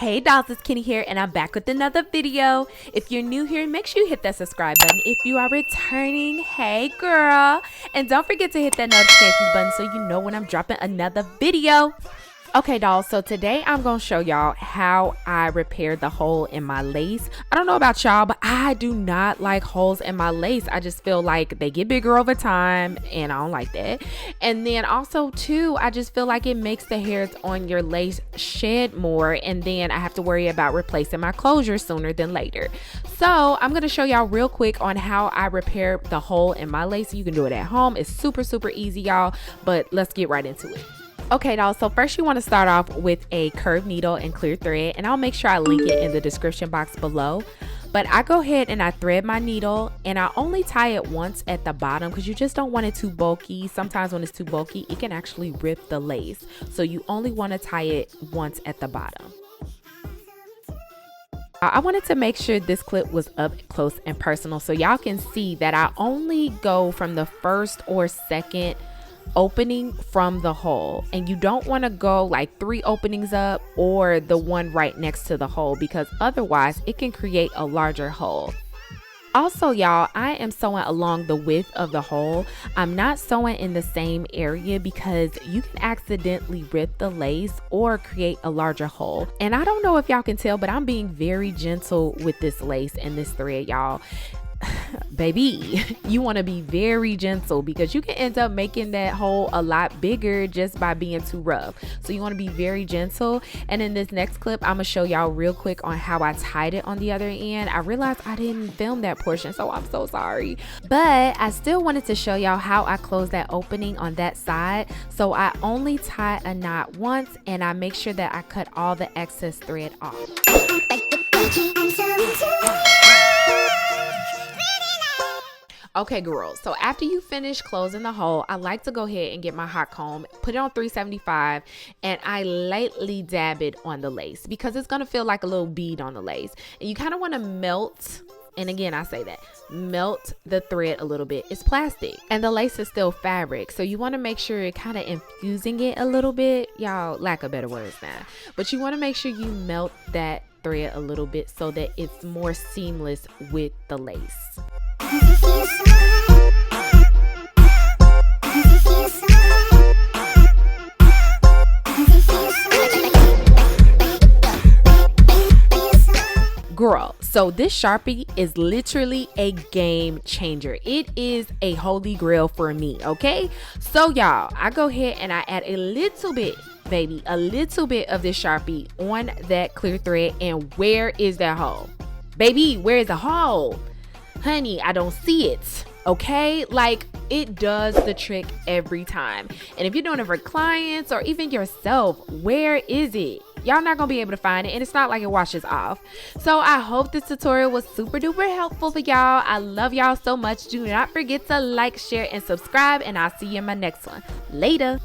Hey dolls, it's Kenny here and I'm back with another video. If you're new here, make sure you hit that subscribe button. If you are returning, hey girl. And don't forget to hit that notifications button so you know when I'm dropping another video. Okay dolls, so today I'm going to show y'all how I repaired the hole in my lace. I don't know about y'all, but I do not like holes in my lace. I just feel like they get bigger over time and I don't like that. And then also too, I just feel like it makes the hairs on your lace shed more, and then I have to worry about replacing my closure sooner than later. So I'm going to show y'all real quick on how I repair the hole in my lace. You can do it at home. It's super easy, y'all, but let's get right into it. Okay dolls, so first you want to start off with a curved needle and clear thread, and I'll make sure I link it in the description box below. But I go ahead and I thread my needle and I only tie it once at the bottom because you just don't want it too bulky. Sometimes when it's too bulky, it can actually rip the lace. So you only want to tie it once at the bottom. I wanted to make sure this clip was up close and personal so y'all can see that I only go from the first or second opening from the hole, and you don't want to go like 3 openings up or the one right next to the hole, because otherwise it can create a larger hole. Also y'all, I am sewing along the width of the hole. I'm not sewing in the same area because you can accidentally rip the lace or create a larger hole. And I don't know if y'all can tell, but I'm being very gentle with this lace and this thread, y'all. Baby, you want to be very gentle because you can end up making that hole a lot bigger just by being too rough. So you want to be very gentle. And in this next clip, I'm gonna show y'all real quick on how I tied it on the other end. I realized I didn't film that portion, so I'm so sorry, but I still wanted to show y'all how I close that opening on that side. So I only tie a knot once and I make sure that I cut all the excess thread off. Okay girls, so after you finish closing the hole, I like to go ahead and get my hot comb, put it on 375, and I lightly dab it on the lace because it's going to feel like a little bead on the lace. And you kind of want to melt, and again I say that, melt the thread a little bit. It's plastic and the lace is still fabric, so you want to make sure you're kind of infusing it a little bit. Y'all, lack of better words now, but you want to make sure you melt that thread a little bit so that it's more seamless with the lace. Girl, so this Sharpie is literally a game changer. It is a holy grail for me, okay? So y'all, I go ahead and I add a little bit, baby, a little bit of this Sharpie on that clear thread. And where is that hole? Baby, where is the hole? Honey, I don't see it, okay? Like, it does the trick every time. And if you're doing it for clients or even yourself, where is it? Y'all not gonna be able to find it, and it's not like it washes off. So I hope this tutorial was super duper helpful for y'all. I love y'all so much. Do not forget to like, share, and subscribe, and I'll see you in my next one. Later.